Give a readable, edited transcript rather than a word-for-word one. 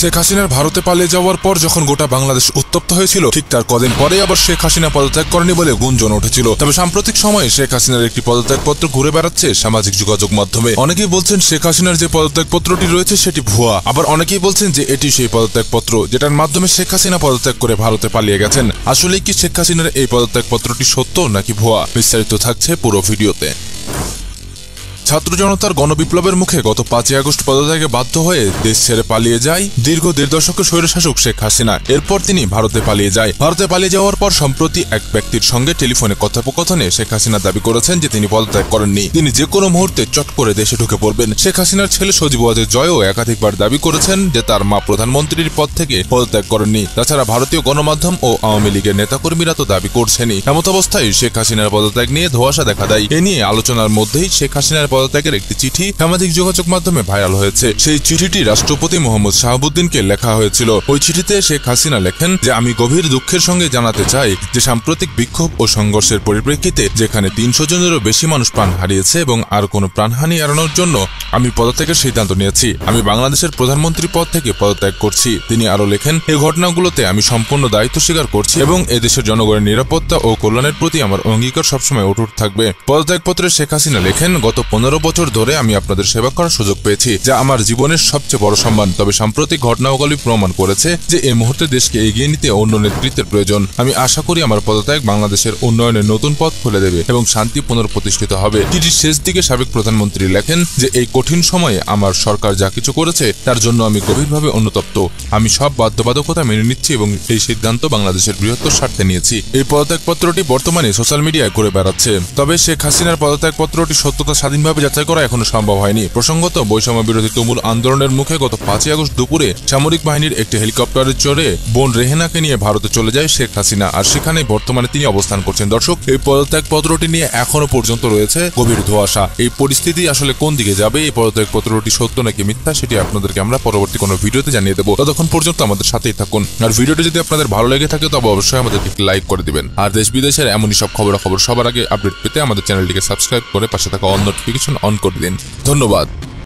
শেখ হাসিনার ভারতে পালিয়ে যাওয়ার পর যখন গোটা বাংলাদেশ উত্তপ্ত হয়েছিল, ঠিক তার কদিন পরে আবার শেখ হাসিনা পদত্যাগ করেনি বলে গুঞ্জন উঠেছিল। তবে সাম্প্রতিক সময়ে শেখ হাসিনার একটি পদত্যাগপত্র ঘুরে বেড়াচ্ছে সামাজিক যোগাযোগ মাধ্যমে। অনেকেই বলছেন শেখ হাসিনার যে পদত্যাগপত্রটি রয়েছে সেটি ভুয়া, আবার অনেকেই বলছেন যে এটি সেই পদত্যাগপত্র যেটার মাধ্যমে শেখ হাসিনা পদত্যাগ করে ভারতে পালিয়ে গেছেন। আসলে কি শেখ হাসিনার এই পদত্যাগপত্রটি সত্য নাকি ভুয়া, বিস্তারিত থাকছে পুরো ভিডিওতে। ছাত্র জনতার গণবিপ্লবের মুখে গত 5ই আগস্ট পদত্যাগে বাধ্য হয়ে দেশ ছেড়ে পালিয়ে যায় দীর্ঘ 1.5 দশকের স্বৈরশাসক শেখ হাসিনা। এরপর তিনি ভারতে পালিয়ে যায়। ভারতে পালিয়ে যাওয়ার পর সম্প্রতি এক ব্যক্তির সঙ্গে টেলিফোনে কথোপকথনে শেখ হাসিনা দাবি করেছেন যে তিনি পদত্যাগ করেননি, তিনি যে কোনো মুহূর্তে চট করে দেশে ঢুকে পড়বেন। শেখ হাসিনার ছেলে সজীব ওয়াজেদ জয়ও একাধিকবার দাবি করেছেন যে তার মা প্রধানমন্ত্রীর পদ থেকে পদত্যাগ করেননি। তাছাড়া ভারতীয় গণমাধ্যম ও আওয়ামী লীগের নেতাকর্মীরা তো দাবি করছেনই। এমত অবস্থায় শেখ হাসিনার পদত্যাগ নিয়ে ধোঁয়াশা দেখা দেয়। এ নিয়ে আলোচনার মধ্যেই শেখ হাসিনার পদত্যাগের একটি চিঠি সামাজিক যোগাযোগ মাধ্যমে ভাইরাল হয়েছে। সেই চিঠিটি রাষ্ট্রপতি মোহাম্মদ শাহাবুদ্দিনকে লেখা হয়েছিল। ওই চিঠিতে শেখ হাসিনা লেখেন যে আমি গভীর দুঃখের সঙ্গে জানাতে চাই যে সাম্প্রতিক বিক্ষোভ ও সংঘর্ষের পরিপ্রেক্ষিতে যেখানে 300 জনেরও বেশি মানুষ প্রাণ হারিয়েছে এবং আর কোনো প্রাণহানি এড়ানোর জন্য আমি পদত্যাগের সিদ্ধান্ত নিয়েছি। আমি বাংলাদেশের প্রধানমন্ত্রী পদ থেকে পদত্যাগ করছি। তিনি আরো লেখেন, এই ঘটনাগুলোতে আমি সম্পূর্ণ দায়িত্ব স্বীকার করছি এবং এদেশের জনগণের নিরাপত্তা ও কল্যাণের প্রতি আমার অঙ্গীকার সবসময় অটুট থাকবে। পদত্যাগপত্রে শেখ হাসিনা লেখেন, গত 15 বছর ধরে আমি আপনাদের সেবা করার সুযোগ পেয়েছি, যা আমার জীবনের সবচেয়ে বড় সম্মান। তবে সাম্প্রতিক ঘটনাগুলি প্রমাণ করেছে যে এই মুহূর্তে দেশকে এগিয়ে নিতে অন্য নেতৃত্বের প্রয়োজন। আমি আশা করি আমার পদত্যাগ বাংলাদেশের উন্নয়নের নতুন পথ খুলে দেবে এবং শান্তি পুনঃপ্রতিষ্ঠিত হবে। চিঠির শেষ দিকে সাবেক প্রধানমন্ত্রী লেখেন যে এই কঠিন সময়ে আমার সরকার যা কিছু করেছে তার জন্য আমি গভীরভাবে অনুতপ্ত। আমি সব বাধ্যবাধকতা মেনে নিচ্ছি এবং এই সিদ্ধান্ত বাংলাদেশের বৃহত্তর স্বার্থে নিয়েছি। এই পদত্যাগপত্রটি বর্তমানে সোশ্যাল মিডিয়ায় ঘুরে বেড়াচ্ছে। তবে শেখ হাসিনার পদত্যাগপত্রটি সত্যতা স্বাধীনভাবে যাচাই করা এখনো সম্ভব হয়নি। প্রসঙ্গত, বৈষম্য বিরোধী তুমুল আন্দোলনের মুখে গত 5ই আগস্ট দুপুরে সামরিক বাহিনীর একটি হেলিকপ্টারে চড়ে বোন রেহেনাকে নিয়ে ভারতে চলে যায় শেখ হাসিনা, আর সেখানে বর্তমানে তিনি অবস্থান করছেন। দর্শক, এই পদত্যাগপত্রটি নিয়ে এখনো পর্যন্ত রয়েছে গভীর ধোঁয়াশা। এই পরিস্থিতি আসলে কোন দিকে যাবে, এই পদত্যাগপত্রটি সত্য নাকি মিথ্যা, সেটি আপনাদেরকে আমরা পরবর্তী কোনো ভিডিওতে জানিয়ে দেবো। ততক্ষণ পর্যন্ত আমাদের সাথেই থাকুন। আর ভিডিওটি যদি আপনাদের ভালো লেগে থাকে তবে অবশ্যই আমাদেরকে লাইক করে দিবেন। আর দেশ বিদেশের এমনই সব খবর সবার আগে আপডেট পেতে আমাদের চ্যানেলটিকে সাবস্ক্রাইব করে পাশে থাকা অল নোটিফিকেশন অন করে দিন। ধন্যবাদ।